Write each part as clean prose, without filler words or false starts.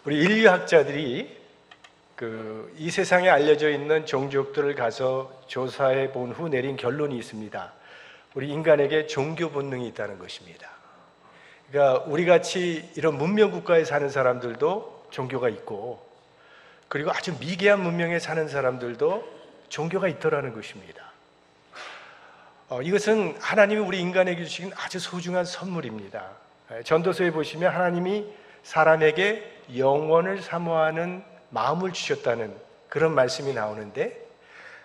우리 인류학자들이 이 세상에 알려져 있는 종족들을 가서 조사해 본 후 내린 결론이 있습니다. 우리 인간에게 종교 본능이 있다는 것입니다. 그러니까 우리 같이 이런 문명 국가에 사는 사람들도 종교가 있고, 그리고 아주 미개한 문명에 사는 사람들도 종교가 있더라는 것입니다. 이것은 하나님이 우리 인간에게 주신 아주 소중한 선물입니다. 전도서에 보시면 하나님이 사람에게 영원을 사모하는 마음을 주셨다는 그런 말씀이 나오는데,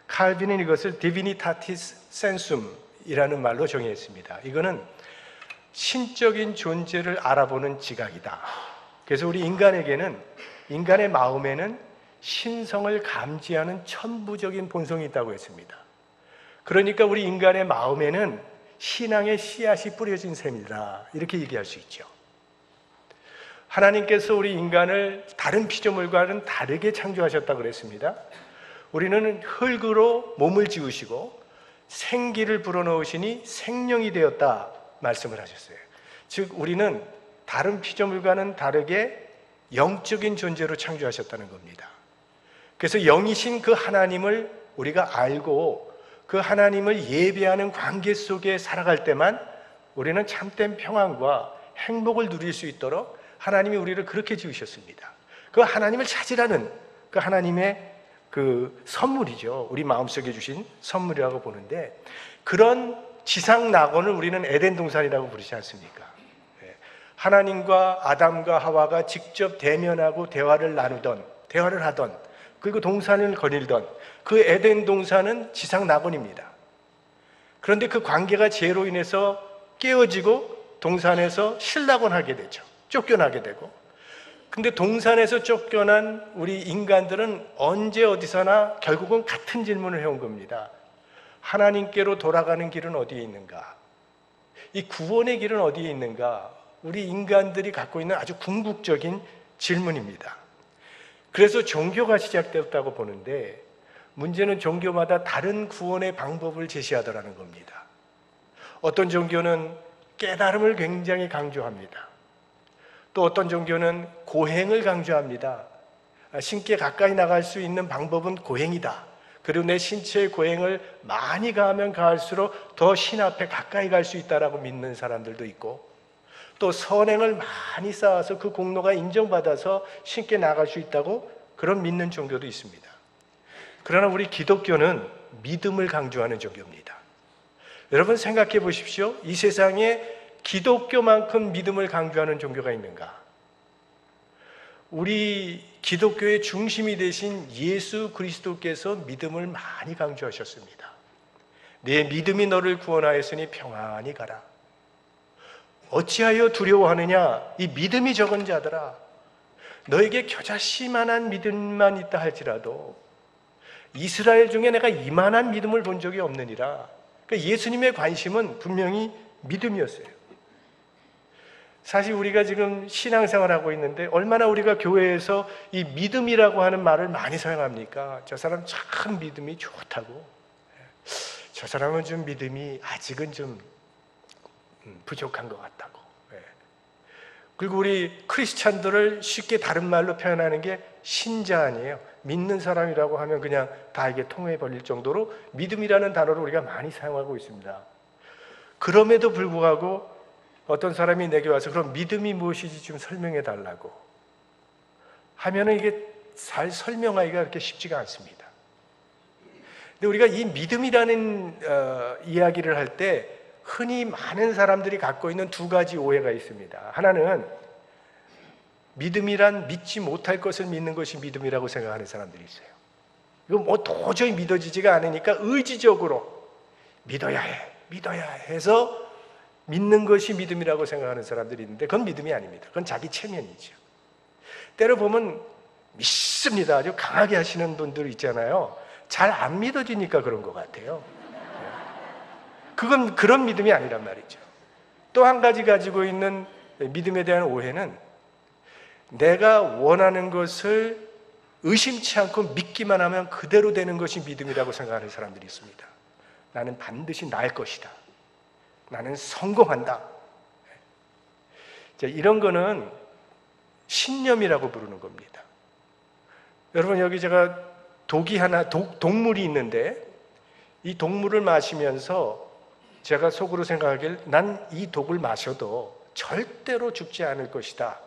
칼빈은 이것을 Divinitatis Sensum 이라는 말로 정의했습니다. 이거는 신적인 존재를 알아보는 지각이다. 그래서 우리 인간에게는, 인간의 마음에는 신성을 감지하는 천부적인 본성이 있다고 했습니다. 그러니까 우리 인간의 마음에는 신앙의 씨앗이 뿌려진 셈이다, 이렇게 얘기할 수 있죠. 하나님께서 우리 인간을 다른 피조물과는 다르게 창조하셨다고 그랬습니다. 우리는 흙으로 몸을 지으시고 생기를 불어넣으시니 생명이 되었다 말씀을 하셨어요. 즉 우리는 다른 피조물과는 다르게 영적인 존재로 창조하셨다는 겁니다. 그래서 영이신 그 하나님을 우리가 알고 그 하나님을 예배하는 관계 속에 살아갈 때만 우리는 참된 평안과 행복을 누릴 수 있도록 하나님이 우리를 그렇게 지으셨습니다. 그 하나님을 찾으라는 그 하나님의 그 선물이죠. 우리 마음속에 주신 선물이라고 보는데, 그런 지상 낙원을 우리는 에덴 동산이라고 부르지 않습니까? 하나님과 아담과 하와가 직접 대면하고 대화를 하던, 그리고 동산을 거닐던 그 에덴 동산은 지상 낙원입니다. 그런데 그 관계가 죄로 인해서 깨어지고 동산에서 실낙원하게 되죠. 쫓겨나게 되고. 근데 동산에서 쫓겨난 우리 인간들은 언제 어디서나 결국은 같은 질문을 해온 겁니다. 하나님께로 돌아가는 길은 어디에 있는가? 이 구원의 길은 어디에 있는가? 우리 인간들이 갖고 있는 아주 궁극적인 질문입니다. 그래서 종교가 시작되었다고 보는데, 문제는 종교마다 다른 구원의 방법을 제시하더라는 겁니다. 어떤 종교는 깨달음을 굉장히 강조합니다. 또 어떤 종교는 고행을 강조합니다. 신께 가까이 나갈 수 있는 방법은 고행이다. 그리고 내 신체의 고행을 많이 가하면 가할수록 더 신 앞에 가까이 갈 수 있다라고 믿는 사람들도 있고, 또 선행을 많이 쌓아서 그 공로가 인정받아서 신께 나갈 수 있다고 그런 믿는 종교도 있습니다. 그러나 우리 기독교는 믿음을 강조하는 종교입니다. 여러분 생각해 보십시오. 이 세상에 기독교만큼 믿음을 강조하는 종교가 있는가? 우리 기독교의 중심이 되신 예수 그리스도께서 믿음을 많이 강조하셨습니다. 내 믿음이 너를 구원하였으니 평안히 가라. 어찌하여 두려워하느냐? 이 믿음이 적은 자들아, 너에게 겨자씨만한 믿음만 있다 할지라도 이스라엘 중에 내가 이만한 믿음을 본 적이 없느니라. 그러니까 예수님의 관심은 분명히 믿음이었어요. 사실 우리가 지금 신앙생활하고 있는데 얼마나 우리가 교회에서 이 믿음이라고 하는 말을 많이 사용합니까? 저 사람 참 믿음이 좋다고, 저 사람은 좀 믿음이 아직은 좀 부족한 것 같다고. 그리고 우리 크리스찬들을 쉽게 다른 말로 표현하는 게 신자 아니에요. 믿는 사람이라고 하면 그냥 다 이게 통해 버릴 정도로 믿음이라는 단어를 우리가 많이 사용하고 있습니다. 그럼에도 불구하고 어떤 사람이 내게 와서 그럼 믿음이 무엇이지 좀 설명해 달라고 하면은 이게 잘 설명하기가 그렇게 쉽지가 않습니다. 근데 우리가 이 믿음이라는 이야기를 할 때 흔히 많은 사람들이 갖고 있는 두 가지 오해가 있습니다. 하나는 믿음이란 믿지 못할 것을 믿는 것이 믿음이라고 생각하는 사람들이 있어요. 이거 뭐 도저히 믿어지지가 않으니까 의지적으로 믿어야 해서 믿는 것이 믿음이라고 생각하는 사람들이 있는데, 그건 믿음이 아닙니다. 그건 자기 체면이죠. 때로 보면 믿습니다, 아주 강하게 하시는 분들 있잖아요. 잘 안 믿어지니까 그런 것 같아요. 그건 그런 믿음이 아니란 말이죠. 또 한 가지 가지고 있는 믿음에 대한 오해는 내가 원하는 것을 의심치 않고 믿기만 하면 그대로 되는 것이 믿음이라고 생각하는 사람들이 있습니다. 나는 반드시 나을 것이다. 나는 성공한다. 이런 거는 신념이라고 부르는 겁니다. 여러분, 여기 제가 동물이 있는데 이 독물을 마시면서 제가 속으로 생각하길 난 이 독을 마셔도 절대로 죽지 않을 것이다.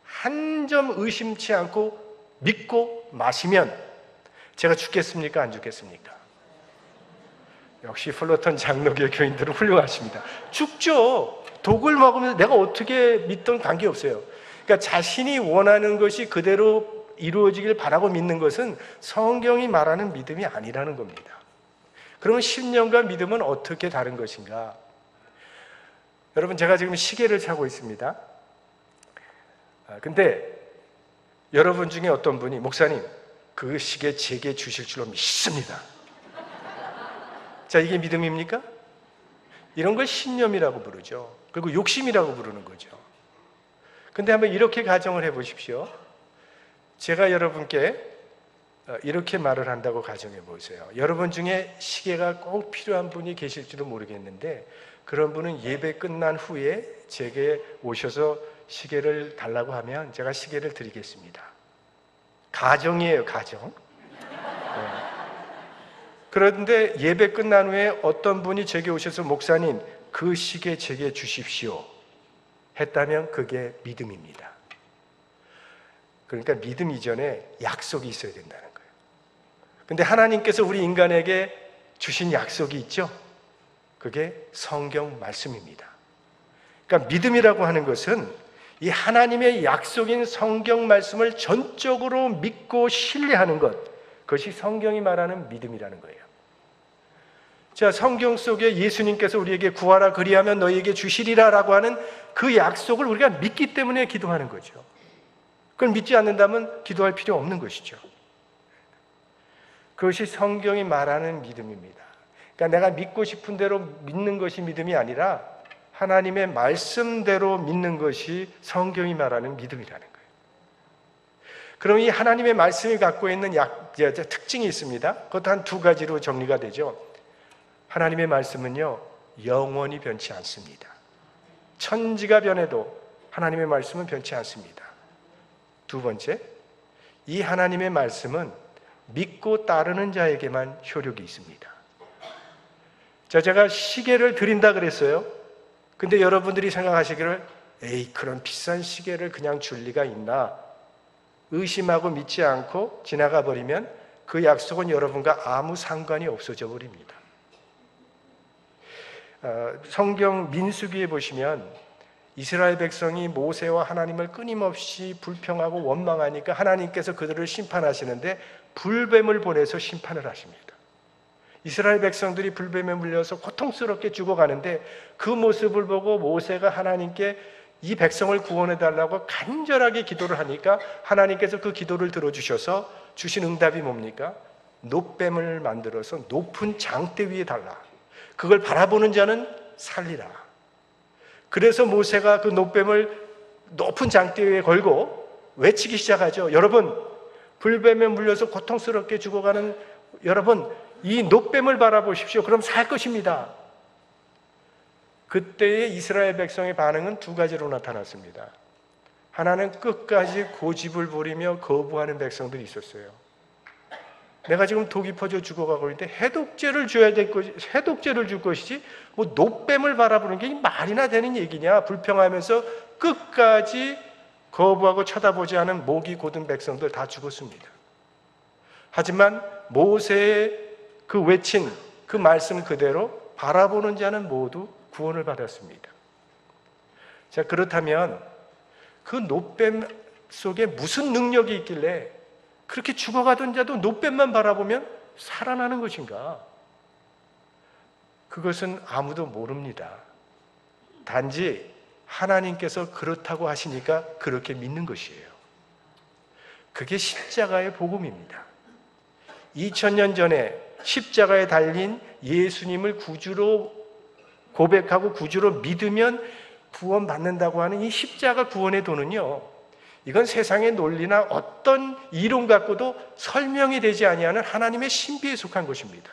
한 점 의심치 않고 믿고 마시면 제가 죽겠습니까? 안 죽겠습니까? 역시 플러턴 장로교 교인들은 훌륭하십니다. 죽죠. 독을 먹으면서 내가 어떻게 믿던 관계없어요. 그러니까 자신이 원하는 것이 그대로 이루어지길 바라고 믿는 것은 성경이 말하는 믿음이 아니라는 겁니다. 그러면 신념과 믿음은 어떻게 다른 것인가? 여러분, 제가 지금 시계를 차고 있습니다. 근데 여러분 중에 어떤 분이 목사님, 그 시계 제게 주실 줄로 믿습니다. 자, 이게 믿음입니까? 이런 걸 신념이라고 부르죠. 그리고 욕심이라고 부르는 거죠. 근데 한번 이렇게 가정을 해보십시오. 제가 여러분께 이렇게 말을 한다고 가정해 보세요. 여러분 중에 시계가 꼭 필요한 분이 계실지도 모르겠는데 그런 분은 예배 끝난 후에 제게 오셔서 시계를 달라고 하면 제가 시계를 드리겠습니다. 가정이에요, 가정. 네. 그런데 예배 끝난 후에 어떤 분이 제게 오셔서 목사님, 그 시계 제게 주십시오 했다면 그게 믿음입니다. 그러니까 믿음 이전에 약속이 있어야 된다는 거예요. 근데 하나님께서 우리 인간에게 주신 약속이 있죠? 그게 성경 말씀입니다. 그러니까 믿음이라고 하는 것은 이 하나님의 약속인 성경 말씀을 전적으로 믿고 신뢰하는 것, 그것이 성경이 말하는 믿음이라는 거예요. 자, 성경 속에 예수님께서 우리에게 구하라 그리하면 너희에게 주시리라 라고 하는 그 약속을 우리가 믿기 때문에 기도하는 거죠. 그걸 믿지 않는다면 기도할 필요 없는 것이죠. 그것이 성경이 말하는 믿음입니다. 그러니까 내가 믿고 싶은 대로 믿는 것이 믿음이 아니라 하나님의 말씀대로 믿는 것이 성경이 말하는 믿음이라는 거예요. 그럼 이 하나님의 말씀이 갖고 있는 특징이 있습니다. 그것도 한 두 가지로 정리가 되죠. 하나님의 말씀은요, 영원히 변치 않습니다. 천지가 변해도 하나님의 말씀은 변치 않습니다. 두 번째, 이 하나님의 말씀은 믿고 따르는 자에게만 효력이 있습니다. 자, 제가 시계를 드린다 그랬어요. 근데 여러분들이 생각하시기를 에이, 그런 비싼 시계를 그냥 줄 리가 있나? 의심하고 믿지 않고 지나가 버리면 그 약속은 여러분과 아무 상관이 없어져 버립니다. 성경 민수기에 보시면 이스라엘 백성이 모세와 하나님을 끊임없이 불평하고 원망하니까 하나님께서 그들을 심판하시는데 불뱀을 보내서 심판을 하십니다. 이스라엘 백성들이 불뱀에 물려서 고통스럽게 죽어가는데 그 모습을 보고 모세가 하나님께 이 백성을 구원해달라고 간절하게 기도를 하니까 하나님께서 그 기도를 들어주셔서 주신 응답이 뭡니까? 놋뱀을 만들어서 높은 장대 위에 달라. 그걸 바라보는 자는 살리라. 그래서 모세가 그 놋뱀을 높은 장대 위에 걸고 외치기 시작하죠. 여러분, 불뱀에 물려서 고통스럽게 죽어가는 여러분, 이 놋뱀을 바라보십시오. 그럼 살 것입니다. 그때의 이스라엘 백성의 반응은 두 가지로 나타났습니다. 하나는 끝까지 고집을 부리며 거부하는 백성들이 있었어요. 내가 지금 독이 퍼져 죽어가고 있는데 해독제를 줄 것이지 뭐 놋뱀을 바라보는 게 말이나 되는 얘기냐? 불평하면서 끝까지 거부하고 쳐다보지 않은 목이 곧은 백성들 다 죽었습니다. 하지만 모세의 그 외친 그 말씀 그대로 바라보는 자는 모두 구원을 받았습니다. 자, 그렇다면 그 놋뱀 속에 무슨 능력이 있길래 그렇게 죽어가던 자도 놋뱀만 바라보면 살아나는 것인가? 그것은 아무도 모릅니다. 단지 하나님께서 그렇다고 하시니까 그렇게 믿는 것이에요. 그게 십자가의 복음입니다. 2000년 전에 십자가에 달린 예수님을 구주로 고백하고 구주로 믿으면 구원받는다고 하는 이 십자가 구원의 도는요, 이건 세상의 논리나 어떤 이론 갖고도 설명이 되지 아니하는 하나님의 신비에 속한 것입니다.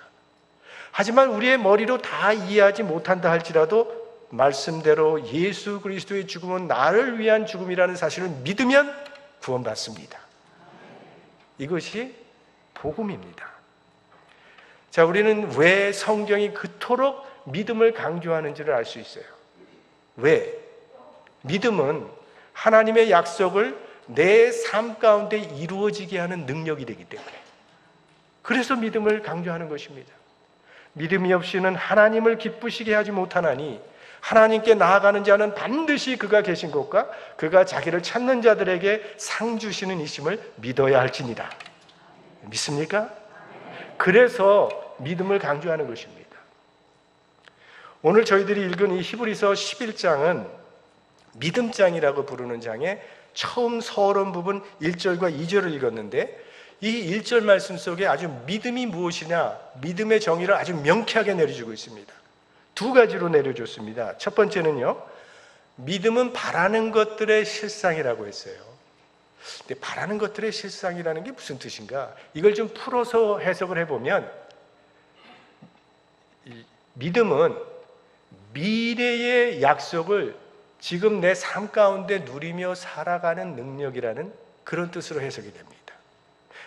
하지만 우리의 머리로 다 이해하지 못한다 할지라도 말씀대로 예수 그리스도의 죽음은 나를 위한 죽음이라는 사실을 믿으면 구원받습니다. 이것이 복음입니다. 자, 우리는 왜 성경이 그토록 믿음을 강조하는지를 알 수 있어요. 왜? 믿음은 하나님의 약속을 내 삶 가운데 이루어지게 하는 능력이 되기 때문에, 그래서 믿음을 강조하는 것입니다. 믿음이 없이는 하나님을 기쁘시게 하지 못하나니 하나님께 나아가는 자는 반드시 그가 계신 곳과 그가 자기를 찾는 자들에게 상 주시는 이심을 믿어야 할지니라. 믿습니까? 그래서 믿음을 강조하는 것입니다. 오늘 저희들이 읽은 이 히브리서 11장은 믿음장이라고 부르는 장에 처음 서론 부분 1절과 2절을 읽었는데, 이 1절 말씀 속에 아주 믿음이 무엇이냐, 믿음의 정의를 아주 명쾌하게 내려주고 있습니다. 두 가지로 내려줬습니다. 첫 번째는요, 믿음은 바라는 것들의 실상이라고 했어요. 근데 바라는 것들의 실상이라는 게 무슨 뜻인가? 이걸 좀 풀어서 해석을 해보면, 믿음은 미래의 약속을 지금 내 삶 가운데 누리며 살아가는 능력이라는 그런 뜻으로 해석이 됩니다.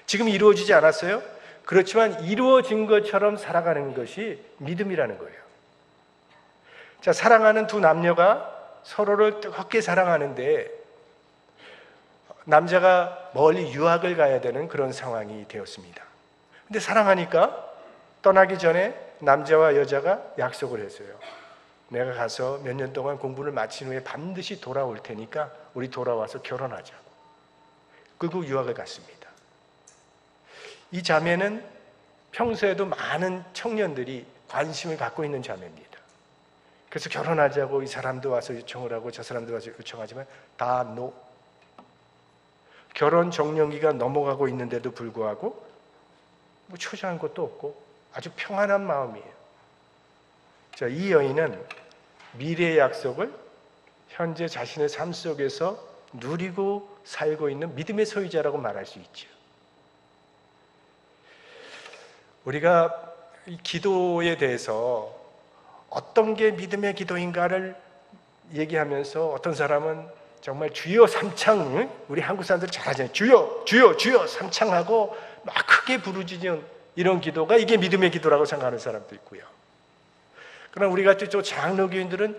지금 이루어지지 않았어요? 그렇지만 이루어진 것처럼 살아가는 것이 믿음이라는 거예요. 자, 사랑하는 두 남녀가 서로를 뜨겁게 사랑하는데 남자가 멀리 유학을 가야 되는 그런 상황이 되었습니다. 근데 사랑하니까 떠나기 전에 남자와 여자가 약속을 했어요. 내가 가서 몇 년 동안 공부를 마친 후에 반드시 돌아올 테니까 우리 돌아와서 결혼하자고. 그리고 유학을 갔습니다. 이 자매는 평소에도 많은 청년들이 관심을 갖고 있는 자매입니다. 그래서 결혼하자고 이 사람도 와서 요청을 하고 저 사람도 와서 요청하지만 다 노. 결혼 적령기가 넘어가고 있는데도 불구하고 뭐 초조한 것도 없고 아주 평안한 마음이에요. 자, 이 여인은 미래의 약속을 현재 자신의 삶 속에서 누리고 살고 있는 믿음의 소유자라고 말할 수 있죠. 우리가 이 기도에 대해서 어떤 게 믿음의 기도인가를 얘기하면서 어떤 사람은 정말 주여 삼창, 우리 한국 사람들 잘하잖아요. 주여, 주여, 주여 삼창하고 막 크게 부르짖는 이런 기도가 이게 믿음의 기도라고 생각하는 사람도 있고요. 그러나 우리 같은 또 장로교인들은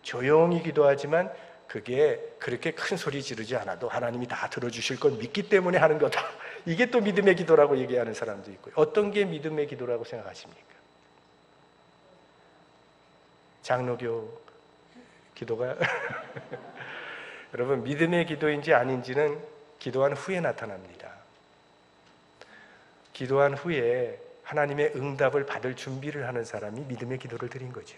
조용히 기도하지만 그게 그렇게 큰 소리 지르지 않아도 하나님이 다 들어주실 건 믿기 때문에 하는 거다. 이게 또 믿음의 기도라고 얘기하는 사람도 있고요. 어떤 게 믿음의 기도라고 생각하십니까? 장로교 기도가 여러분, 믿음의 기도인지 아닌지는 기도한 후에 나타납니다. 기도한 후에 하나님의 응답을 받을 준비를 하는 사람이 믿음의 기도를 드린 거죠.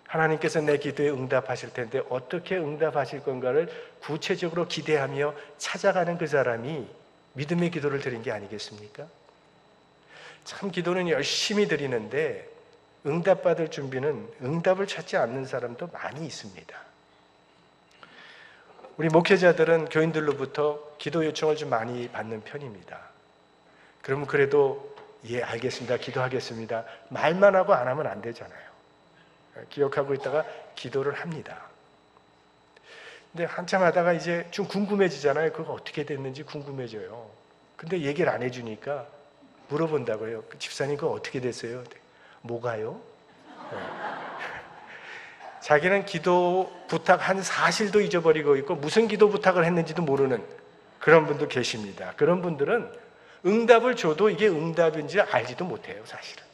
하나님께서 내 기도에 응답하실 텐데 어떻게 응답하실 건가를 구체적으로 기대하며 찾아가는 그 사람이 믿음의 기도를 드린 게 아니겠습니까? 참 기도는 열심히 드리는데 응답받을 준비는 응답을 찾지 않는 사람도 많이 있습니다. 우리 목회자들은 교인들로부터 기도 요청을 좀 많이 받는 편입니다. 그러면 그래도 예, 알겠습니다. 기도하겠습니다. 말만 하고 안 하면 안 되잖아요. 기억하고 있다가 기도를 합니다. 근데 한참 하다가 이제 좀 궁금해지잖아요. 그거 어떻게 됐는지 궁금해져요. 근데 얘기를 안 해주니까 물어본다고요. 집사님 그거 어떻게 됐어요? 뭐가요? 네. 자기는 기도 부탁한 사실도 잊어버리고 있고 무슨 기도 부탁을 했는지도 모르는 그런 분도 계십니다. 그런 분들은 응답을 줘도 이게 응답인지 알지도 못해요, 사실은.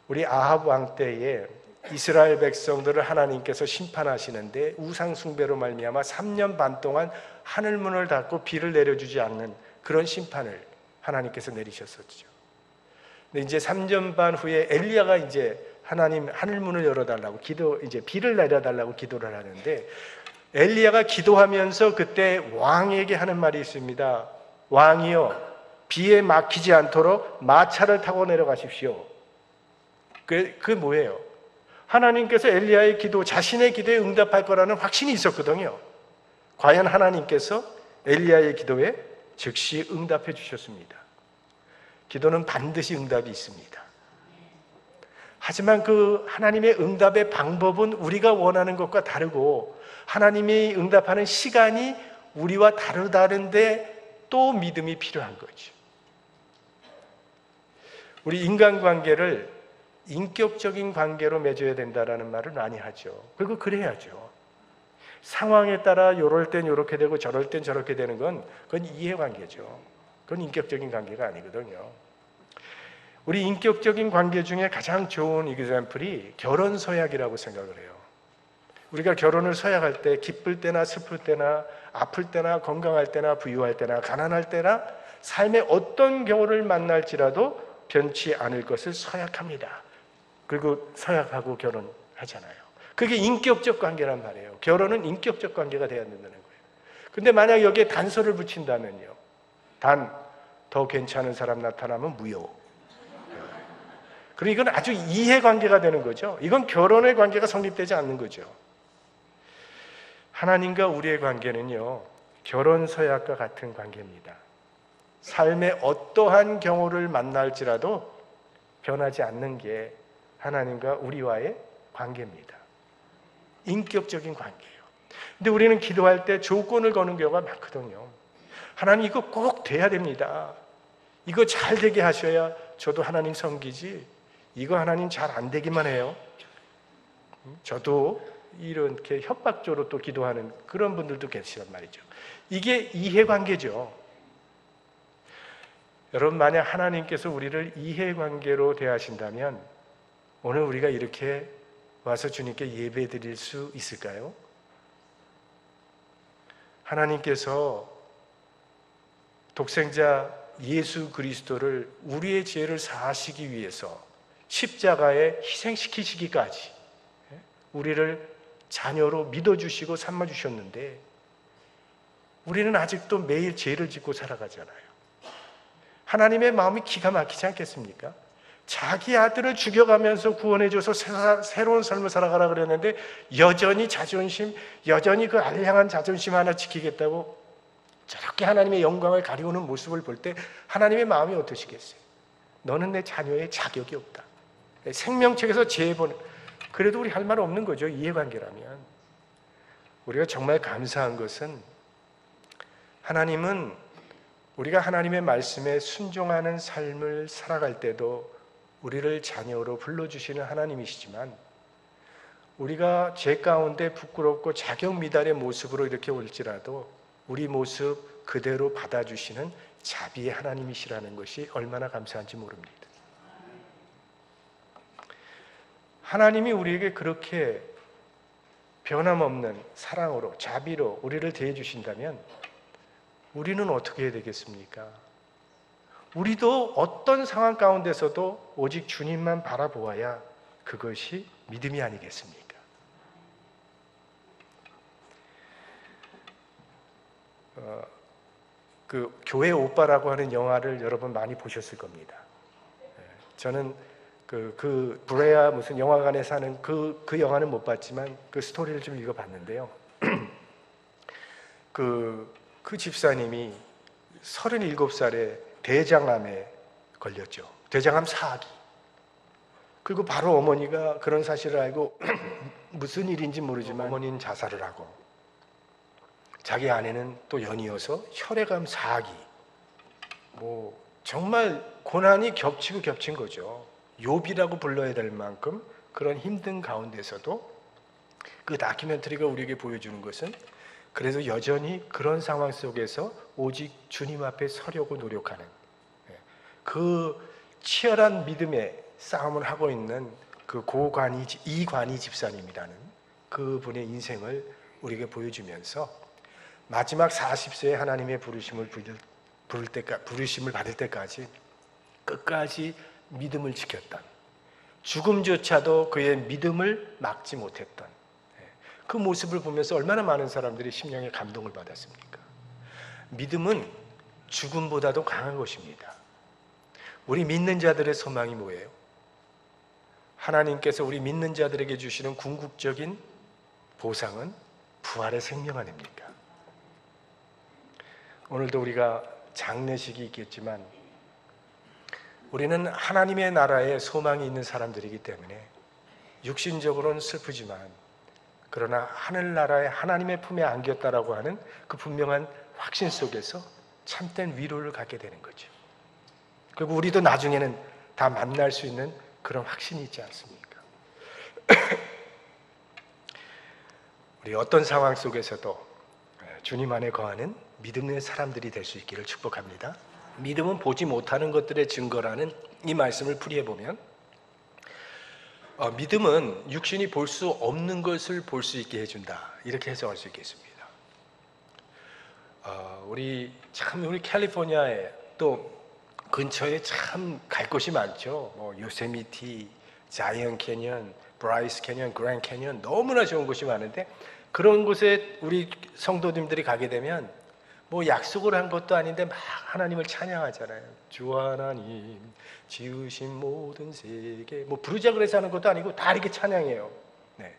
우리 아합 왕 때에 이스라엘 백성들을 하나님께서 심판하시는데 우상 숭배로 말미암아 3년 반 동안 하늘문을 닫고 비를 내려주지 않는 그런 심판을 하나님께서 내리셨었죠. 근데 이제 3년 반 후에 엘리야가 이제 하나님 하늘문을 열어달라고 이제 비를 내려달라고 기도를 하는데 엘리야가 기도하면서 그때 왕에게 하는 말이 있습니다. 왕이여, 비에 막히지 않도록 마차를 타고 내려가십시오. 그게 뭐예요? 하나님께서 엘리야의 기도, 자신의 기도에 응답할 거라는 확신이 있었거든요. 과연 하나님께서 엘리야의 기도에 즉시 응답해 주셨습니다. 기도는 반드시 응답이 있습니다. 하지만 그 하나님의 응답의 방법은 우리가 원하는 것과 다르고 하나님이 응답하는 시간이 우리와 다른데 또 믿음이 필요한 거죠. 우리 인간관계를 인격적인 관계로 맺어야 된다라는 말을 많이 하죠. 그리고 그래야죠. 상황에 따라 요럴 땐 요렇게 되고 저럴 땐 저렇게 되는 건 그건 이해관계죠. 그건 인격적인 관계가 아니거든요. 우리 인격적인 관계 중에 가장 좋은 example이 결혼 서약이라고 생각을 해요. 우리가 결혼을 서약할 때 기쁠 때나 슬플 때나 아플 때나 건강할 때나 부유할 때나 가난할 때나 삶의 어떤 경우를 만날지라도 변치 않을 것을 서약합니다. 그리고 서약하고 결혼하잖아요. 그게 인격적 관계란 말이에요. 결혼은 인격적 관계가 돼야 된다는 거예요. 근데 만약 여기에 단서를 붙인다면요. 더 괜찮은 사람 나타나면 무효. 그리고 이건 아주 이해관계가 되는 거죠. 이건 결혼의 관계가 성립되지 않는 거죠. 하나님과 우리의 관계는요, 결혼 서약과 같은 관계입니다. 삶의 어떠한 경우를 만날지라도 변하지 않는 게 하나님과 우리와의 관계입니다. 인격적인 관계예요. 근데 우리는 기도할 때 조건을 거는 경우가 많거든요. 하나님 이거 꼭 돼야 됩니다. 이거 잘 되게 하셔야 저도 하나님 섬기지. 이거 하나님 잘 안 되기만 해요. 저도 이렇게 협박조로 또 기도하는 그런 분들도 계시단 말이죠. 이게 이해관계죠. 여러분, 만약 하나님께서 우리를 이해관계로 대하신다면 오늘 우리가 이렇게 와서 주님께 예배 드릴 수 있을까요? 하나님께서 독생자 예수 그리스도를 우리의 죄를 사하시기 위해서 십자가에 희생시키시기까지 우리를 자녀로 믿어주시고 삼아주셨는데 우리는 아직도 매일 죄를 짓고 살아가잖아요. 하나님의 마음이 기가 막히지 않겠습니까? 자기 아들을 죽여가면서 구원해줘서 새로운 삶을 살아가라 그랬는데 여전히 여전히 그 알량한 자존심 하나 지키겠다고 저렇게 하나님의 영광을 가리우는 모습을 볼 때 하나님의 마음이 어떠시겠어요? 너는 내 자녀의 자격이 없다. 생명책에서 제보는 그래도 우리 할 말 없는 거죠. 이해관계라면. 우리가 정말 감사한 것은 하나님은 우리가 하나님의 말씀에 순종하는 삶을 살아갈 때도 우리를 자녀로 불러주시는 하나님이시지만 우리가 죄 가운데 부끄럽고 자격 미달의 모습으로 이렇게 올지라도 우리 모습 그대로 받아주시는 자비의 하나님이시라는 것이 얼마나 감사한지 모릅니다. 하나님이 우리에게 그렇게 변함없는 사랑으로 자비로 우리를 대해 주신다면 우리는 어떻게 해야 되겠습니까? 우리도 어떤 상황 가운데서도 오직 주님만 바라보아야 그것이 믿음이 아니겠습니까? 그 교회 오빠라고 하는 영화를 여러분 많이 보셨을 겁니다. 저는 그 브레아 무슨 영화관에 사는 그 영화는 못 봤지만 그 스토리를 좀 읽어봤는데요. 그 집사님이 37살에 대장암에 걸렸죠. 대장암 4기. 그리고 바로 어머니가 그런 사실을 알고 무슨 일인지 모르지만 어머니는 자살을 하고 자기 아내는 또 연이어서 혈액암 4기. 뭐 정말 고난이 겹치고 겹친 거죠. 욥이라고 불러야 될 만큼 그런 힘든 가운데서도 그 다큐멘터리가 우리에게 보여주는 것은 그래서 여전히 그런 상황 속에서 오직 주님 앞에 서려고 노력하는 그 치열한 믿음의 싸움을 하고 있는 그 이관희 집사님이라는 그분의 인생을 우리에게 보여주면서 마지막 40세에 하나님의 부르심을 받을 때까지 끝까지 믿음을 지켰던, 죽음조차도 그의 믿음을 막지 못했던 그 모습을 보면서 얼마나 많은 사람들이 심령의 감동을 받았습니까? 믿음은 죽음보다도 강한 것입니다. 우리 믿는 자들의 소망이 뭐예요? 하나님께서 우리 믿는 자들에게 주시는 궁극적인 보상은 부활의 생명 아닙니까? 오늘도 우리가 장례식이 있겠지만 우리는 하나님의 나라에 소망이 있는 사람들이기 때문에 육신적으로는 슬프지만 그러나 하늘나라에 하나님의 품에 안겼다라고 하는 그 분명한 확신 속에서 참된 위로를 갖게 되는 거죠. 그리고 우리도 나중에는 다 만날 수 있는 그런 확신이 있지 않습니까? 우리 어떤 상황 속에서도 주님 안에 거하는 믿음의 사람들이 될 수 있기를 축복합니다. 믿음은 보지 못하는 것들의 증거라는 이 말씀을 풀이해보면 믿음은 육신이 볼 수 없는 것을 볼 수 있게 해준다, 이렇게 해석할 수 있겠습니다. 우리 캘리포니아에 또 근처에 참 갈 곳이 많죠. 뭐 요세미티, 자이언 캐년, 브라이스 캐년, 그랜드 캐년, 너무나 좋은 곳이 많은데 그런 곳에 우리 성도님들이 가게 되면 뭐 약속을 한 것도 아닌데 막 하나님을 찬양하잖아요. 주 하나님 지으신 모든 세계, 뭐 부르자 그래서 하는 것도 아니고 다 이렇게 찬양해요. 네.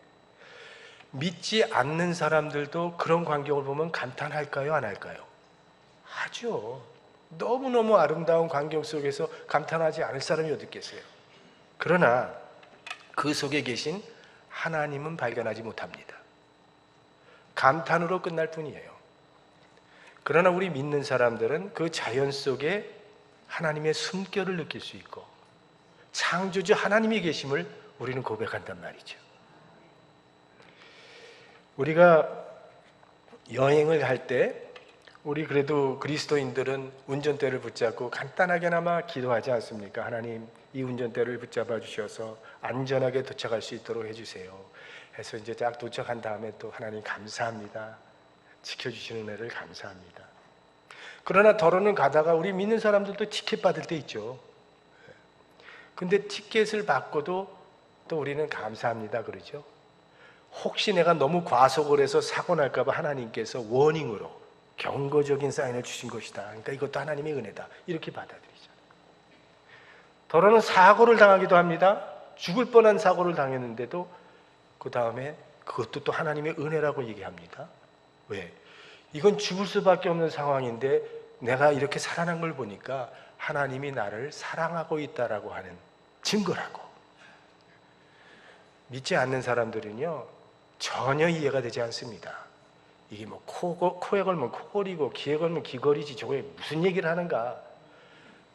믿지 않는 사람들도 그런 광경을 보면 감탄할까요, 안 할까요? 하죠. 너무너무 아름다운 광경 속에서 감탄하지 않을 사람이 어디 있겠어요? 그러나 그 속에 계신 하나님은 발견하지 못합니다. 감탄으로 끝날 뿐이에요. 그러나 우리 믿는 사람들은 그 자연 속에 하나님의 숨결을 느낄 수 있고 창조주 하나님이 계심을 우리는 고백한단 말이죠. 우리가 여행을 할 때 우리 그래도 그리스도인들은 운전대를 붙잡고 간단하게나마 기도하지 않습니까? 하나님, 이 운전대를 붙잡아 주셔서 안전하게 도착할 수 있도록 해주세요. 해서 이제 딱 도착한 다음에 또 하나님 감사합니다. 지켜주시는 은혜를 감사합니다. 그러나 더러는 가다가 우리 믿는 사람들도 티켓 받을 때 있죠. 근데 티켓을 받고도 또 우리는 감사합니다 그러죠. 혹시 내가 너무 과속을 해서 사고 날까 봐 하나님께서 워닝으로 경고적인 사인을 주신 것이다. 그러니까 이것도 하나님의 은혜다. 이렇게 받아들이잖아요. 더러는 사고를 당하기도 합니다. 죽을 뻔한 사고를 당했는데도 그 다음에 그것도 또 하나님의 은혜라고 얘기합니다. 왜? 이건 죽을 수밖에 없는 상황인데 내가 이렇게 살아난 걸 보니까 하나님이 나를 사랑하고 있다라고 하는 증거라고. 믿지 않는 사람들은요 전혀 이해가 되지 않습니다. 이게 뭐 코에 걸면 코걸이고 귀에 걸면 귀걸이지 저게 무슨 얘기를 하는가.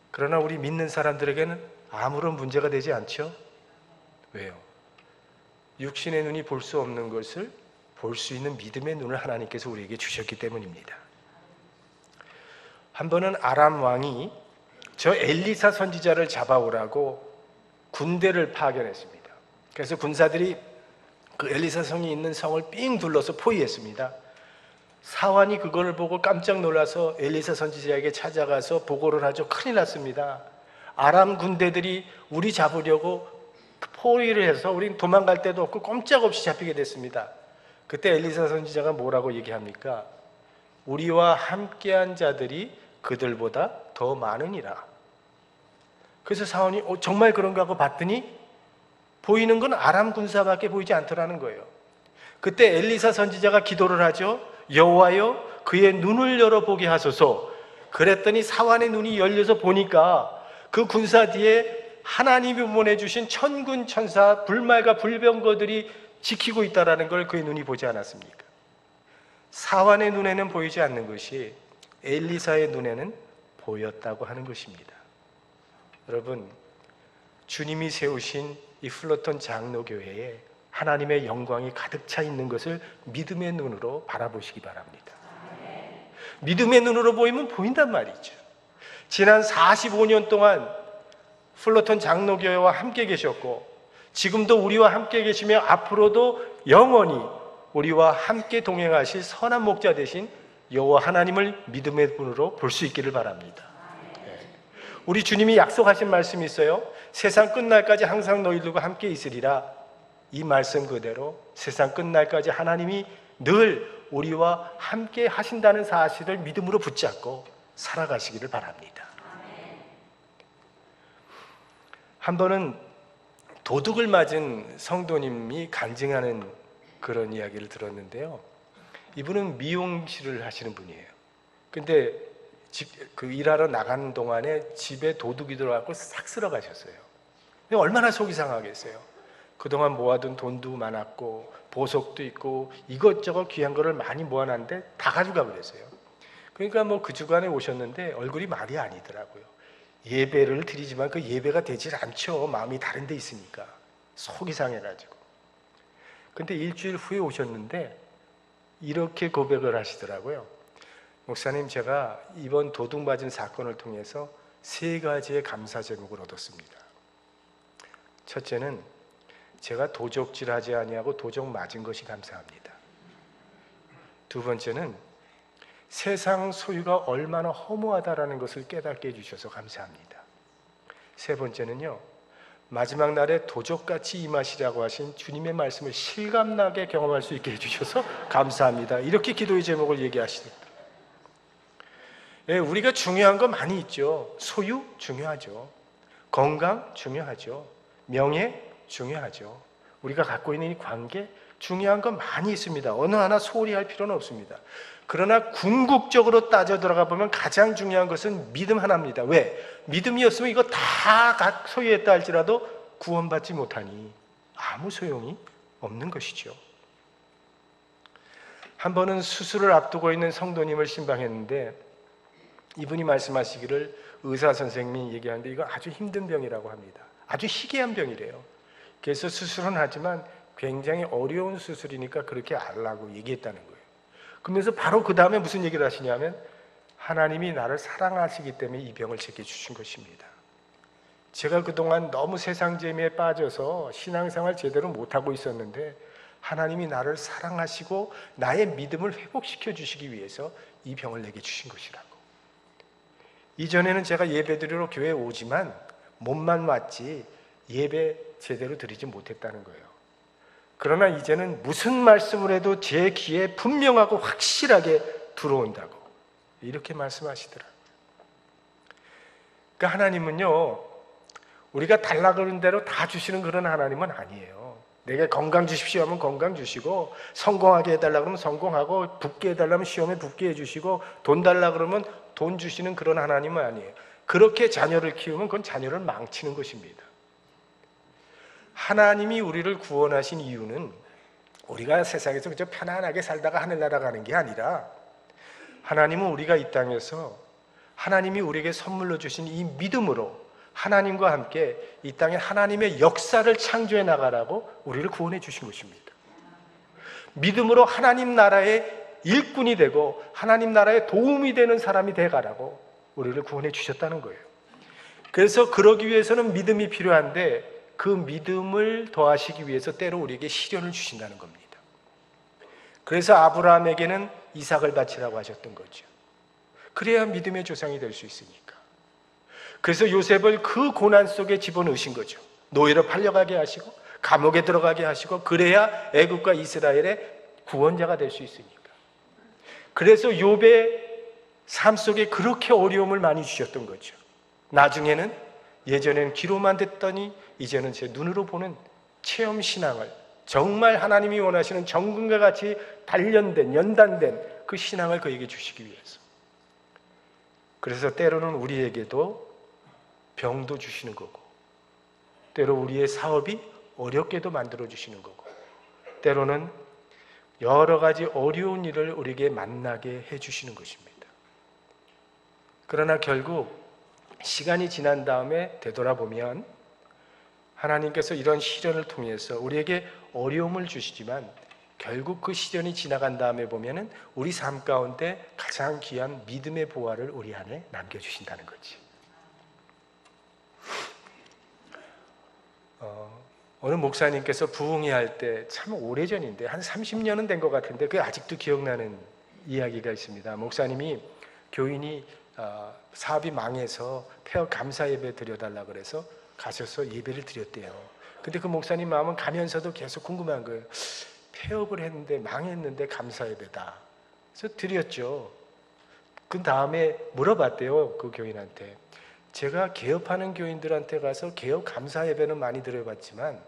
그러나 우리 믿는 사람들에게는 아무런 문제가 되지 않죠. 왜요? 육신의 눈이 볼 수 없는 것을 볼 수 있는 믿음의 눈을 하나님께서 우리에게 주셨기 때문입니다. 한 번은 아람 왕이 저 엘리사 선지자를 잡아오라고 군대를 파견했습니다. 그래서 군사들이 그 엘리사 성이 있는 성을 삥 둘러서 포위했습니다. 사환이 그걸 보고 깜짝 놀라서 엘리사 선지자에게 찾아가서 보고를 하죠. 큰일 났습니다. 아람 군대들이 우리 잡으려고 포위를 해서 우린 도망갈 데도 없고 꼼짝없이 잡히게 됐습니다. 그때 엘리사 선지자가 뭐라고 얘기합니까? 우리와 함께한 자들이 그들보다 더 많으니라. 그래서 사원이 정말 그런가 하고 봤더니 보이는 건 아람 군사밖에 보이지 않더라는 거예요. 그때 엘리사 선지자가 기도를 하죠. 여호와여 그의 눈을 열어보게 하소서. 그랬더니 사환의 눈이 열려서 보니까 그 군사 뒤에 하나님이 보내주신 천군 천사 불말과 불병거들이 지키고 있다는 걸 그의 눈이 보지 않았습니까? 사환의 눈에는 보이지 않는 것이 엘리사의 눈에는 보였다고 하는 것입니다. 여러분, 주님이 세우신 이 플로톤 장로교회에 하나님의 영광이 가득 차 있는 것을 믿음의 눈으로 바라보시기 바랍니다. 믿음의 눈으로 보이면 보인단 말이죠. 지난 45년 동안 플로톤 장로교회와 함께 계셨고 지금도 우리와 함께 계시며 앞으로도 영원히 우리와 함께 동행하실 선한 목자 되신 여호와 하나님을 믿음의 눈으로 볼 수 있기를 바랍니다. 우리 주님이 약속하신 말씀이 있어요. 세상 끝날까지 항상 너희들과 함께 있으리라. 이 말씀 그대로 세상 끝날까지 하나님이 늘 우리와 함께 하신다는 사실을 믿음으로 붙잡고 살아가시기를 바랍니다. 한 번은 도둑을 맞은 성도님이 간증하는 그런 이야기를 들었는데요. 이분은 미용실을 하시는 분이에요. 근데 그 일하러 나가는 동안에 집에 도둑이 들어가고 싹 쓸어 가셨어요. 얼마나 속이 상하겠어요. 그동안 모아둔 돈도 많았고 보석도 있고 이것저것 귀한 거를 많이 모아놨는데 다 가져가 버렸어요. 그러니까 뭐 그 주간에 오셨는데 얼굴이 말이 아니더라고요. 예배를 드리지만 그 예배가 되질 않죠. 마음이 다른 데 있으니까. 속이 상해가지고. 근데 일주일 후에 오셨는데 이렇게 고백을 하시더라고요. 목사님, 제가 이번 도둑 맞은 사건을 통해서 3가지의 감사 제목을 얻었습니다. 첫째는 제가 도적질하지 아니하고 도적 맞은 것이 감사합니다. 두 번째는 세상 소유가 얼마나 허무하다라는 것을 깨닫게 해주셔서 감사합니다. 세 번째는요, 마지막 날에 도적같이 임하시라고 하신 주님의 말씀을 실감나게 경험할 수 있게 해주셔서 감사합니다. 이렇게 기도의 제목을 얘기하시더라고요. 예, 우리가 중요한 거 많이 있죠. 소유 중요하죠. 건강 중요하죠. 명예 중요하죠. 우리가 갖고 있는 이 관계 중요한 건 많이 있습니다. 어느 하나 소홀히 할 필요는 없습니다. 그러나 궁극적으로 따져 들어가 보면 가장 중요한 것은 믿음 하나입니다. 왜? 믿음이었으면 이거 다 소유했다 할지라도 구원받지 못하니 아무 소용이 없는 것이죠. 한 번은 수술을 앞두고 있는 성도님을 신방했는데 이분이 말씀하시기를 의사 선생님이 얘기하는데 이거 아주 힘든 병이라고 합니다. 아주 희귀한 병이래요. 그래서 수술은 하지만 굉장히 어려운 수술이니까 그렇게 알라고 얘기했다는 거예요. 그러면서 바로 그 다음에 무슨 얘기를 하시냐면 하나님이 나를 사랑하시기 때문에 이 병을 제게 주신 것입니다. 제가 그동안 너무 세상 재미에 빠져서 신앙생활 제대로 못하고 있었는데 하나님이 나를 사랑하시고 나의 믿음을 회복시켜 주시기 위해서 이 병을 내게 주신 것이라고. 이전에는 제가 예배드리러 교회에 오지만 몸만 왔지 예배 제대로 드리지 못했다는 거예요. 그러나 이제는 무슨 말씀을 해도 제 귀에 분명하고 확실하게 들어온다고 이렇게 말씀하시더라고요. 그러니까 하나님은요, 우리가 달라 그런 대로 다 주시는 그런 하나님은 아니에요. 내게 건강 주십시오 하면 건강 주시고, 성공하게 해달라 그러면 성공하고, 붙게 해달라면 시험에 붙게 해주시고, 돈 달라 그러면 돈 주시는 그런 하나님은 아니에요. 그렇게 자녀를 키우면 그건 자녀를 망치는 것입니다. 하나님이 우리를 구원하신 이유는 우리가 세상에서 그저 편안하게 살다가 하늘나라 가는 게 아니라 하나님은 우리가 이 땅에서 하나님이 우리에게 선물로 주신 이 믿음으로 하나님과 함께 이 땅에 하나님의 역사를 창조해 나가라고 우리를 구원해 주신 것입니다. 믿음으로 하나님 나라의 일꾼이 되고 하나님 나라의 도움이 되는 사람이 돼가라고 우리를 구원해 주셨다는 거예요. 그래서 그러기 위해서는 믿음이 필요한데 그 믿음을 더하시기 위해서 때로 우리에게 시련을 주신다는 겁니다. 그래서 아브라함에게는 이삭을 바치라고 하셨던 거죠. 그래야 믿음의 조상이 될 수 있으니까. 그래서 요셉을 그 고난 속에 집어넣으신 거죠. 노예로 팔려가게 하시고 감옥에 들어가게 하시고 그래야 애굽과 이스라엘의 구원자가 될 수 있으니까. 그래서 욥의 삶 속에 그렇게 어려움을 많이 주셨던 거죠. 나중에는 예전에는 귀로만 듣더니 이제는 제 눈으로 보는 체험 신앙을 정말 하나님이 원하시는 정금과 같이 단련된 연단된 그 신앙을 그에게 주시기 위해서. 그래서 때로는 우리에게도 병도 주시는 거고 때로 우리의 사업이 어렵게도 만들어 주시는 거고 때로는 여러 가지 어려운 일을 우리에게 만나게 해 주시는 것입니다. 그러나 결국 시간이 지난 다음에 되돌아보면 하나님께서 이런 시련을 통해서 우리에게 어려움을 주시지만 결국 그 시련이 지나간 다음에 보면은 우리 삶 가운데 가장 귀한 믿음의 보화를 우리 안에 남겨주신다는 거지. 어느 목사님께서 부흥회 할 때 참 오래전인데 한 30년은 된 것 같은데 그게 아직도 기억나는 이야기가 있습니다. 목사님이 교인이 사업이 망해서 폐업 감사 예배 드려달라 그래서 가셔서 예배를 드렸대요. 근데 그 목사님 마음은 가면서도 계속 궁금한 거예요. 폐업을 했는데 망했는데 감사 예배다. 그래서 드렸죠. 그 다음에 물어봤대요. 그 교인한테. 제가 개업하는 교인들한테 가서 개업 감사 예배는 많이 드려봤지만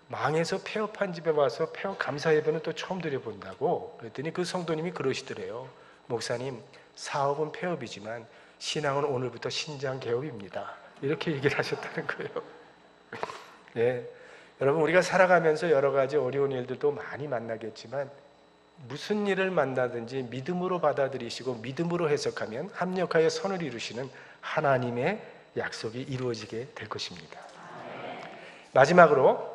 망해서 폐업한 집에 와서 폐업 감사 예배는 또 처음 드려본다고. 그랬더니 그 성도님이 그러시더래요. 목사님, 사업은 폐업이지만 신앙은 오늘부터 신장 개업입니다. 이렇게 얘기를 하셨다는 거예요. 네, 여러분 우리가 살아가면서 여러 가지 어려운 일들도 많이 만나겠지만 무슨 일을 만나든지 믿음으로 받아들이시고 믿음으로 해석하면 합력하여 선을 이루시는 하나님의 약속이 이루어지게 될 것입니다. 마지막으로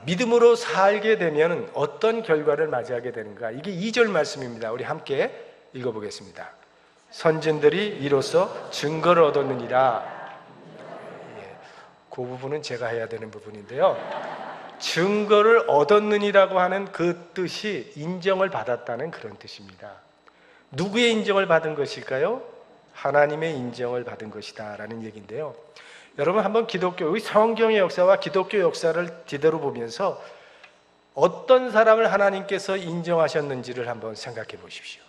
믿음으로 살게 되면 어떤 결과를 맞이하게 되는가? 이게 2절 말씀입니다. 우리 함께 읽어보겠습니다. 선진들이 이로써 증거를 얻었느니라. 그 부분은 제가 해야 되는 부분인데요. 증거를 얻었느니라고 하는 그 뜻이 인정을 받았다는 그런 뜻입니다. 누구의 인정을 받은 것일까요? 하나님의 인정을 받은 것이다 라는 얘기인데요. 여러분 한번 기독교의 성경의 역사와 기독교 역사를 제대로 보면서 어떤 사람을 하나님께서 인정하셨는지를 한번 생각해 보십시오.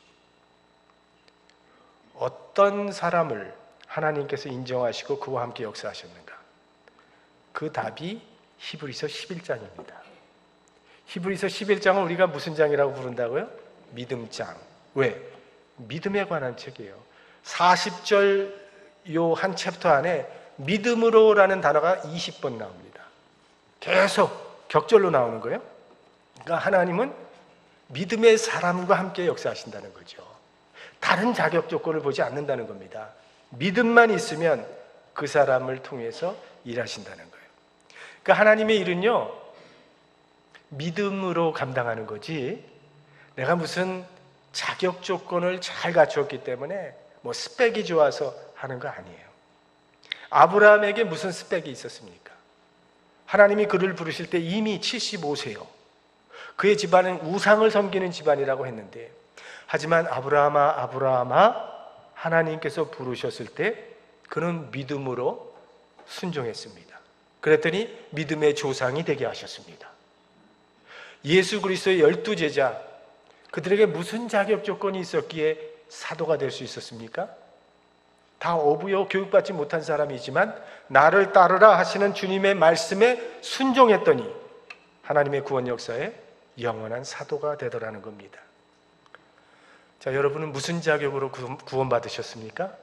어떤 사람을 하나님께서 인정하시고 그와 함께 역사하셨는가? 그 답이 히브리서 11장입니다. 히브리서 11장은 우리가 무슨 장이라고 부른다고요? 믿음장. 왜? 믿음에 관한 책이에요. 40절 요 한 챕터 안에 믿음으로라는 단어가 20번 나옵니다. 계속 격절로 나오는 거예요. 그러니까 하나님은 믿음의 사람과 함께 역사하신다는 거죠. 다른 자격 조건을 보지 않는다는 겁니다. 믿음만 있으면 그 사람을 통해서 일하신다는 거예요. 그러니까 하나님의 일은요, 믿음으로 감당하는 거지 내가 무슨 자격 조건을 잘 갖추었기 때문에 뭐 스펙이 좋아서 하는 거 아니에요. 아브라함에게 무슨 스펙이 있었습니까? 하나님이 그를 부르실 때 이미 75세요. 그의 집안은 우상을 섬기는 집안이라고 했는데, 하지만 아브라함아 하나님께서 부르셨을 때 그는 믿음으로 순종했습니다. 그랬더니 믿음의 조상이 되게 하셨습니다. 예수 그리스도의 12제자, 그들에게 무슨 자격 조건이 있었기에 사도가 될 수 있었습니까? 다 어부요 교육받지 못한 사람이지만 나를 따르라 하시는 주님의 말씀에 순종했더니 하나님의 구원 역사에 영원한 사도가 되더라는 겁니다. 자, 여러분은 무슨 자격으로 구원받으셨습니까?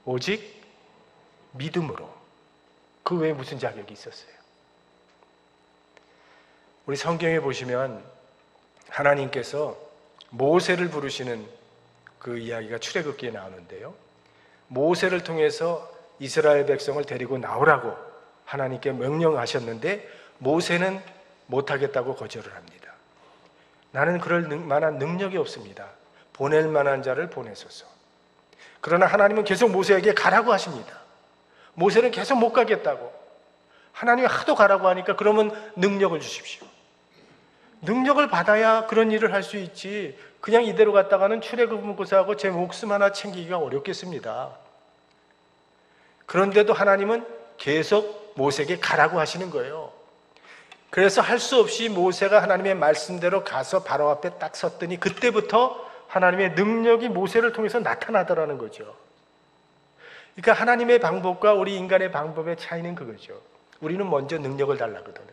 오직 믿음으로. 그 외에 무슨 자격이 있었어요? 우리 성경에 보시면 하나님께서 모세를 부르시는 그 이야기가 출애굽기에 나오는데요. 모세를 통해서 이스라엘 백성을 데리고 나오라고 하나님께 명령하셨는데 모세는 못하겠다고 거절을 합니다. 나는 그럴 만한 능력이 없습니다. 보낼 만한 자를 보내소서. 그러나 하나님은 계속 모세에게 가라고 하십니다. 모세는 계속 못 가겠다고. 하나님이 하도 가라고 하니까 그러면 능력을 주십시오. 능력을 받아야 그런 일을 할 수 있지, 그냥 이대로 갔다가는 출애굽은 고사하고 제 목숨 하나 챙기기가 어렵겠습니다. 그런데도 하나님은 계속 모세에게 가라고 하시는 거예요. 그래서 할 수 없이 모세가 하나님의 말씀대로 가서 바로 앞에 딱 섰더니 그때부터 하나님의 능력이 모세를 통해서 나타나더라는 거죠. 그러니까 하나님의 방법과 우리 인간의 방법의 차이는 그거죠. 우리는 먼저 능력을 달라거든요.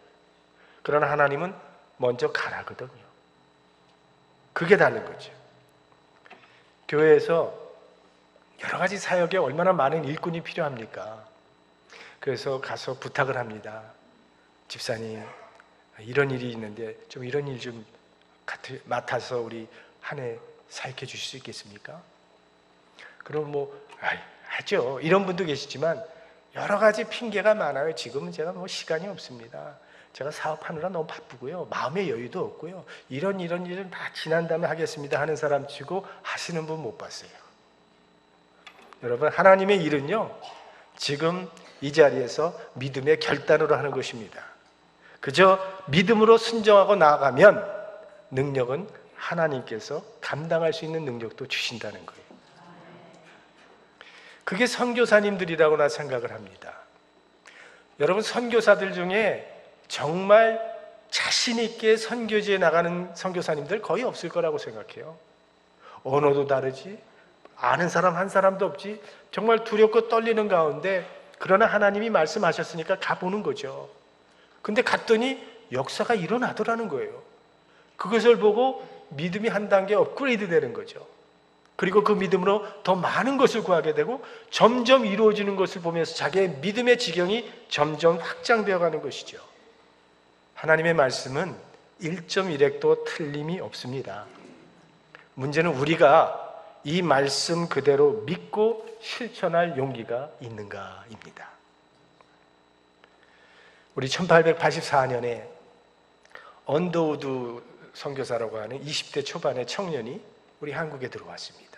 그러나 하나님은 먼저 가라거든요. 그게 다른 거죠. 교회에서 여러 가지 사역에 얼마나 많은 일꾼이 필요합니까? 그래서 가서 부탁을 합니다. 집사님, 이런 일이 있는데 좀 이런 일 좀 맡아서 우리 한 해 사역해 주실 수 있겠습니까? 그럼 하죠. 이런 분도 계시지만 여러 가지 핑계가 많아요. 지금은 제가 시간이 없습니다. 제가 사업하느라 너무 바쁘고요. 마음의 여유도 없고요. 이런 일은 다 지난 다음에 하겠습니다 하는 사람 치고 하시는 분 못 봤어요. 여러분, 하나님의 일은요, 지금 이 자리에서 믿음의 결단으로 하는 것입니다. 그저 믿음으로 순종하고 나아가면 능력은 하나님께서 감당할 수 있는 능력도 주신다는 거예요. 그게 선교사님들이라고나 생각을 합니다. 여러분, 선교사들 중에 정말 자신 있게 선교지에 나가는 선교사님들 거의 없을 거라고 생각해요. 언어도 다르지, 아는 사람 한 사람도 없지, 정말 두렵고 떨리는 가운데 그러나 하나님이 말씀하셨으니까 가보는 거죠. 근데 갔더니 역사가 일어나더라는 거예요. 그것을 보고 믿음이 한 단계 업그레이드 되는 거죠. 그리고 그 믿음으로 더 많은 것을 구하게 되고 점점 이루어지는 것을 보면서 자기의 믿음의 지경이 점점 확장되어 가는 것이죠. 하나님의 말씀은 1.1획도 틀림이 없습니다. 문제는 우리가 이 말씀 그대로 믿고 실천할 용기가 있는가입니다. 우리 1884년에 언더우드 선교사라고 하는 20대 초반의 청년이 우리 한국에 들어왔습니다.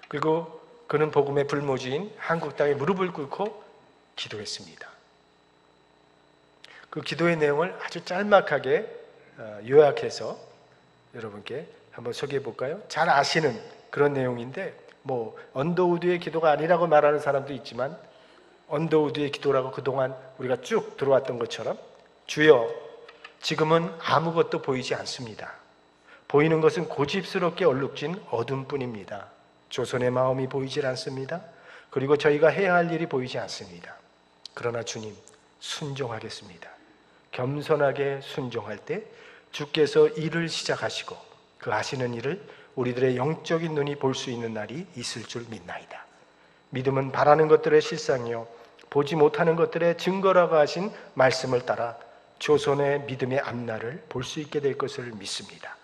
그리고 그는 복음의 불모지인 한국 땅에 무릎을 꿇고 기도했습니다. 그 기도의 내용을 아주 짤막하게 요약해서 여러분께 한번 소개해 볼까요? 잘 아시는 그런 내용인데 언더우드의 기도가 아니라고 말하는 사람도 있지만 언더우드의 기도라고 그동안 우리가 쭉 들어왔던 것처럼 주여 지금은 아무것도 보이지 않습니다. 보이는 것은 고집스럽게 얼룩진 어둠뿐입니다. 조선의 마음이 보이질 않습니다. 그리고 저희가 해야 할 일이 보이지 않습니다. 그러나 주님 순종하겠습니다. 겸손하게 순종할 때 주께서 일을 시작하시고 그 하시는 일을 우리들의 영적인 눈이 볼 수 있는 날이 있을 줄 믿나이다. 믿음은 바라는 것들의 실상이요 보지 못하는 것들의 증거라고 하신 말씀을 따라 조선의 믿음의 앞날을 볼 수 있게 될 것을 믿습니다.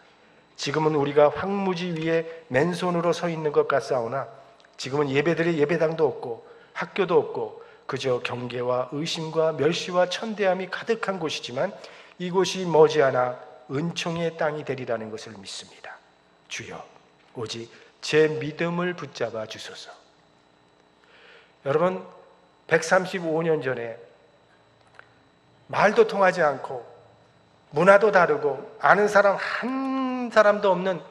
지금은 우리가 황무지 위에 맨손으로 서 있는 것 같사오나 지금은 예배드릴 예배당도 없고 학교도 없고 그저 경계와 의심과 멸시와 천대함이 가득한 곳이지만 이곳이 머지않아 은총의 땅이 되리라는 것을 믿습니다. 주여 오직 제 믿음을 붙잡아 주소서. 여러분 135년 전에 말도 통하지 않고 문화도 다르고 아는 사람 한 사람도 없는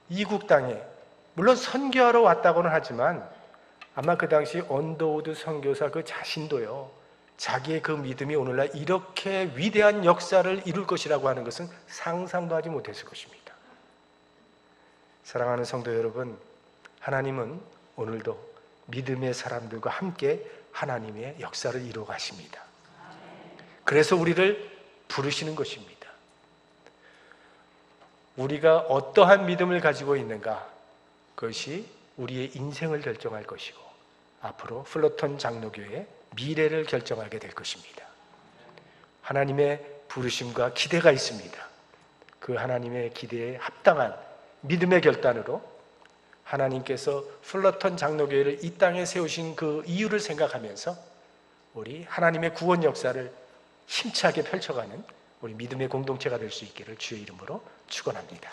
이국 땅에 물론 선교하러 왔다고는 하지만 아마 그 당시 언더우드 선교사 그 자신도요 자기의 그 믿음이 오늘날 이렇게 위대한 역사를 이룰 것이라고 하는 것은 상상도 하지 못했을 것입니다. 사랑하는 성도 여러분, 하나님은 오늘도 믿음의 사람들과 함께 하나님의 역사를 이루어 가십니다. 그래서 우리를 부르시는 것입니다. 우리가 어떠한 믿음을 가지고 있는가, 그것이 우리의 인생을 결정할 것이고 앞으로 플러턴 장로교회의 미래를 결정하게 될 것입니다. 하나님의 부르심과 기대가 있습니다. 그 하나님의 기대에 합당한 믿음의 결단으로 하나님께서 플러턴 장로교회를 이 땅에 세우신 그 이유를 생각하면서 우리 하나님의 구원 역사를 힘차게 펼쳐가는 우리 믿음의 공동체가 될 수 있기를 주의 이름으로 축원합니다.